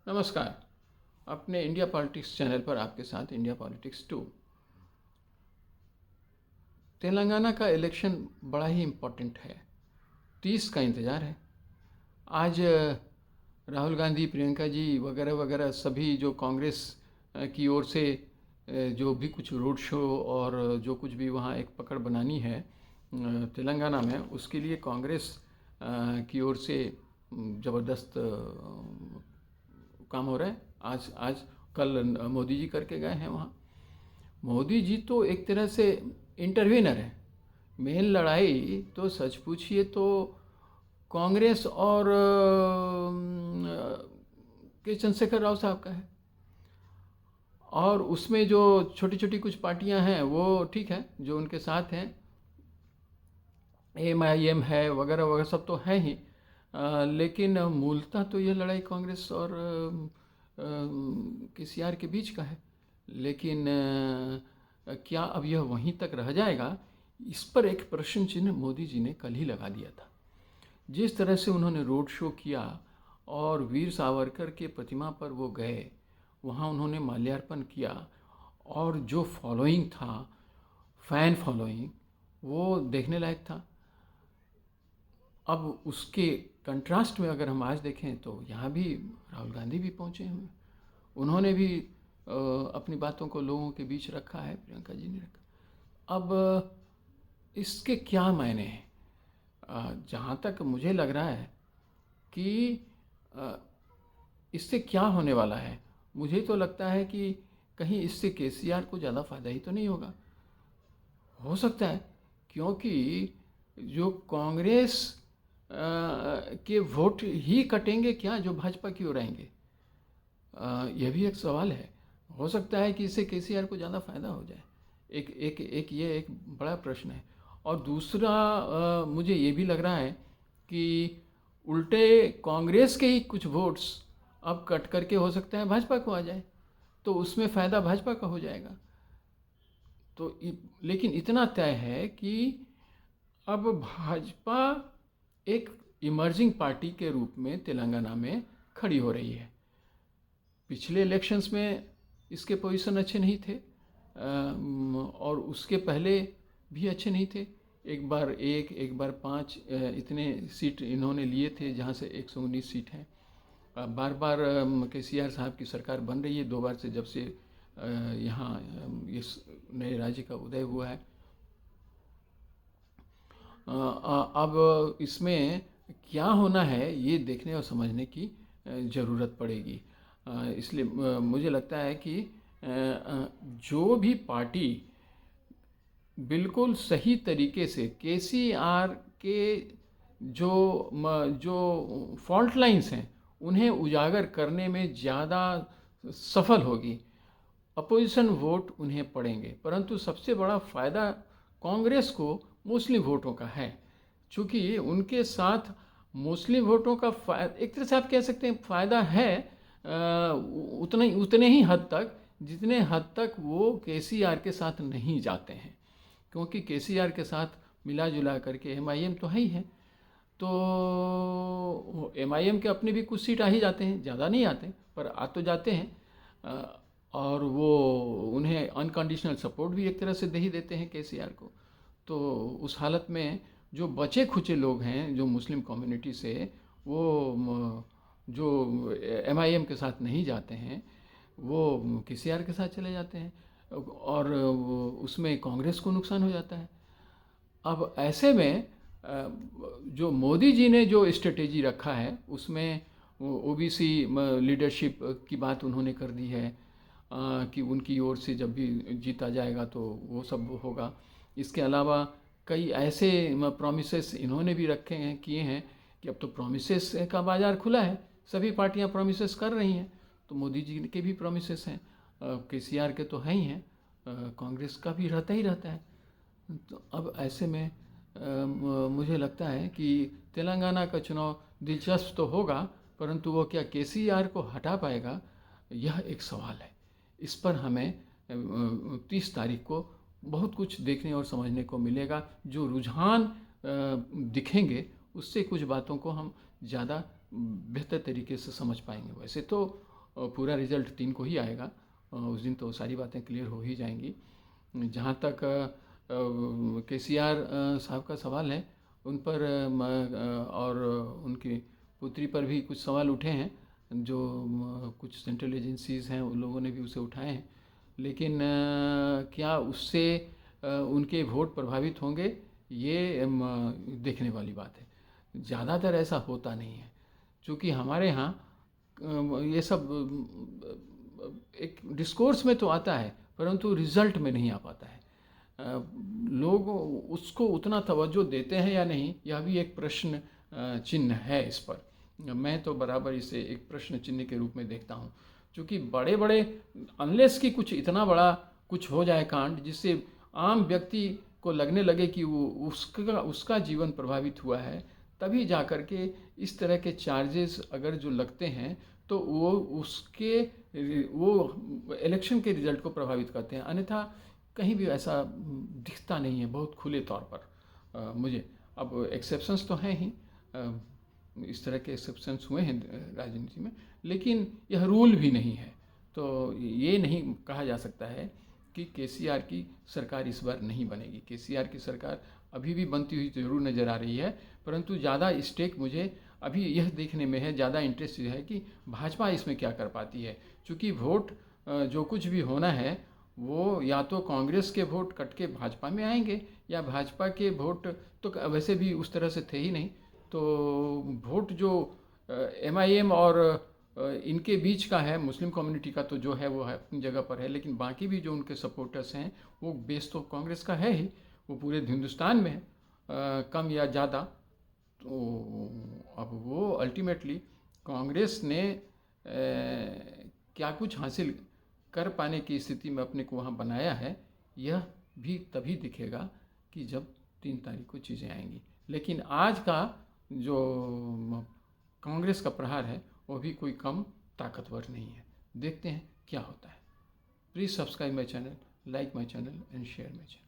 नमस्कार। अपने India politics channel पर आपके साथ इंडिया पॉलिटिक्स 2। तेलंगाना का इलेक्शन बड़ा ही इम्पोर्टेंट है। 30 का इंतज़ार है। आज राहुल गांधी, प्रियंका जी वगैरह वगैरह सभी जो कांग्रेस की ओर से जो भी कुछ रोड शो और जो कुछ भी वहाँ एक पकड़ बनानी है तेलंगाना में, उसके लिए कांग्रेस की ओर से ज़बरदस्त काम हो रहा है। आज आज कल मोदी जी करके गए हैं वहाँ। मोदी जी तो एक तरह से इंटरवीनर है। मेन लड़ाई तो सच पूछिए तो कांग्रेस और के चंद्रशेखर राव साहब का है। और उसमें जो छोटी छोटी कुछ पार्टियां हैं वो ठीक है, जो उनके साथ हैं, AIM है वगैरह वगैरह सब तो है ही। लेकिन मूलतः तो ये लड़ाई कांग्रेस और KCR के बीच का है। लेकिन क्या अब यह वहीं तक रह जाएगा, इस पर एक प्रश्न चिन्ह मोदी जी ने कल ही लगा दिया था। जिस तरह से उन्होंने रोड शो किया और वीर सावरकर के प्रतिमा पर वो गए, वहाँ उन्होंने माल्यार्पण किया, और जो फॉलोइंग था, फैन फॉलोइंग, वो देखने लायक था। अब उसके कंट्रास्ट में अगर हम आज देखें तो यहाँ भी राहुल गांधी भी पहुँचे हुए, उन्होंने भी अपनी बातों को लोगों के बीच रखा है, प्रियंका जी ने रखा। अब इसके क्या मायने हैं? जहाँ तक मुझे लग रहा है कि इससे क्या होने वाला है, मुझे तो लगता है कि कहीं इससे KCR को ज़्यादा फ़ायदा ही तो नहीं होगा। हो सकता है, क्योंकि जो कांग्रेस के वोट ही कटेंगे क्या जो भाजपा की ओर आएंगे? यह भी एक सवाल है। हो सकता है कि इससे KCR को ज़्यादा फायदा हो जाए। ये एक बड़ा प्रश्न है। और दूसरा मुझे ये भी लग रहा है कि उल्टे कांग्रेस के ही कुछ वोट्स अब कट करके हो सकता है भाजपा को आ जाए, तो उसमें फ़ायदा भाजपा का हो जाएगा। तो लेकिन इतना तय है कि अब भाजपा एक इमर्जिंग पार्टी के रूप में तेलंगाना में खड़ी हो रही है। पिछले इलेक्शंस में इसके पोजीशन अच्छे नहीं थे, और उसके पहले भी अच्छे नहीं थे। एक बार 5 इतने सीट इन्होंने लिए थे, जहाँ से 119 सीट हैं। बार बार KCR साहब की सरकार बन रही है 2 बार से, जब से यहाँ इस नए राज्य का उदय हुआ है। अब इसमें क्या होना है ये देखने और समझने की ज़रूरत पड़ेगी। इसलिए मुझे लगता है कि जो भी पार्टी बिल्कुल सही तरीके से KCR के जो फॉल्ट लाइंस हैं उन्हें उजागर करने में ज़्यादा सफल होगी, अपोजिशन वोट उन्हें पड़ेंगे। परंतु सबसे बड़ा फ़ायदा कांग्रेस को मुस्लिम वोटों का है, चूँकि उनके साथ मुस्लिम वोटों का एक तरह से आप कह सकते हैं फ़ायदा है, उतने ही हद तक जितने हद तक वो KCR के साथ नहीं जाते हैं। क्योंकि KCR के साथ मिला जुला करके MIM तो है ही है, तो MIM के अपने भी कुछ सीट आ ही जाते हैं, ज़्यादा नहीं आते पर आ तो जाते हैं। और वो उन्हें अनकंडीशनल सपोर्ट भी एक तरह से दे ही देते हैं KCR को। तो उस हालत में जो बचे खुचे लोग हैं जो मुस्लिम कम्युनिटी से, वो जो MIM के साथ नहीं जाते हैं वो KCR के साथ चले जाते हैं, और उसमें कांग्रेस को नुकसान हो जाता है। अब ऐसे में जो मोदी जी ने जो स्ट्रेटेजी रखा है उसमें OBC लीडरशिप की बात उन्होंने कर दी है, कि उनकी ओर से जब भी जीता जाएगा तो वो सब होगा। इसके अलावा कई ऐसे प्रॉमिसेस इन्होंने भी रखे हैं, किए हैं, कि अब तो प्रॉमिसेस का बाज़ार खुला है, सभी पार्टियां प्रॉमिसेस कर रही हैं। तो मोदी जी के भी प्रॉमिसेस हैं, KCR के तो हैं ही हैं, कांग्रेस का भी रहता ही रहता है। तो अब ऐसे में मुझे लगता है कि तेलंगाना का चुनाव दिलचस्प तो होगा, परंतु वो क्या KCR को हटा पाएगा, यह एक सवाल है। इस पर हमें 30 तारीख को बहुत कुछ देखने और समझने को मिलेगा। जो रुझान दिखेंगे उससे कुछ बातों को हम ज़्यादा बेहतर तरीके से समझ पाएंगे। वैसे तो पूरा रिजल्ट 3 को ही आएगा। उस दिन तो सारी बातें क्लियर हो ही जाएंगी। जहाँ तक केसीआर साहब का सवाल है, उन पर और उनकी पुत्री पर भी कुछ सवाल उठे हैं, जो कुछ सेंट्रल एजेंसीज़ हैं उन लोगों ने भी उसे उठाए हैं। लेकिन क्या उससे उनके वोट प्रभावित होंगे, ये देखने वाली बात है। ज़्यादातर ऐसा होता नहीं है, क्योंकि हमारे यहाँ ये सब एक डिस्कोर्स में तो आता है, परंतु रिजल्ट में नहीं आ पाता है। लोग उसको उतना तवज्जो देते हैं या नहीं, यह भी एक प्रश्न चिन्ह है इस पर। मैं तो बराबर इसे एक प्रश्न चिन्ह के रूप में देखता हूँ, क्योंकि बड़े बड़े अनलेस कि कुछ इतना बड़ा कुछ हो जाए कांड, जिससे आम व्यक्ति को लगने लगे कि वो उसका जीवन प्रभावित हुआ है, तभी जा कर के इस तरह के चार्जेस अगर जो लगते हैं तो वो इलेक्शन के रिजल्ट को प्रभावित करते हैं। अन्यथा कहीं भी ऐसा दिखता नहीं है बहुत खुले तौर पर। मुझे अब एक्सेप्शंस तो हैं ही, इस तरह के एक्सेप्शंस हुए हैं राजनीति में, लेकिन यह रूल भी नहीं है। तो ये नहीं कहा जा सकता है कि केसीआर की सरकार इस बार नहीं बनेगी। केसीआर की सरकार अभी भी बनती हुई जरूर नज़र आ रही है, परंतु ज़्यादा स्टेक मुझे अभी यह देखने में है, ज़्यादा इंटरेस्ट है कि भाजपा इसमें क्या कर पाती है। चूँकि वोट जो कुछ भी होना है वो या तो कांग्रेस के वोट कट के भाजपा में आएंगे, या भाजपा के वोट तो वैसे भी उस तरह से थे ही नहीं। तो वोट जो MIM और इनके बीच का है, मुस्लिम कम्युनिटी का तो जो है वो है अपनी जगह पर है, लेकिन बाकी भी जो उनके सपोर्टर्स हैं वो बेस तो कांग्रेस का है ही, वो पूरे हिंदुस्तान में है, कम या ज़्यादा। तो अब वो अल्टीमेटली कांग्रेस ने क्या कुछ हासिल कर पाने की स्थिति में अपने को वहाँ बनाया है, यह भी तभी दिखेगा कि जब 3 तारीख को चीज़ें आएंगी। लेकिन आज का जो कांग्रेस का प्रहार है वो भी कोई कम ताकतवर नहीं है। देखते हैं क्या होता है। Please subscribe my channel, like my channel and share my channel.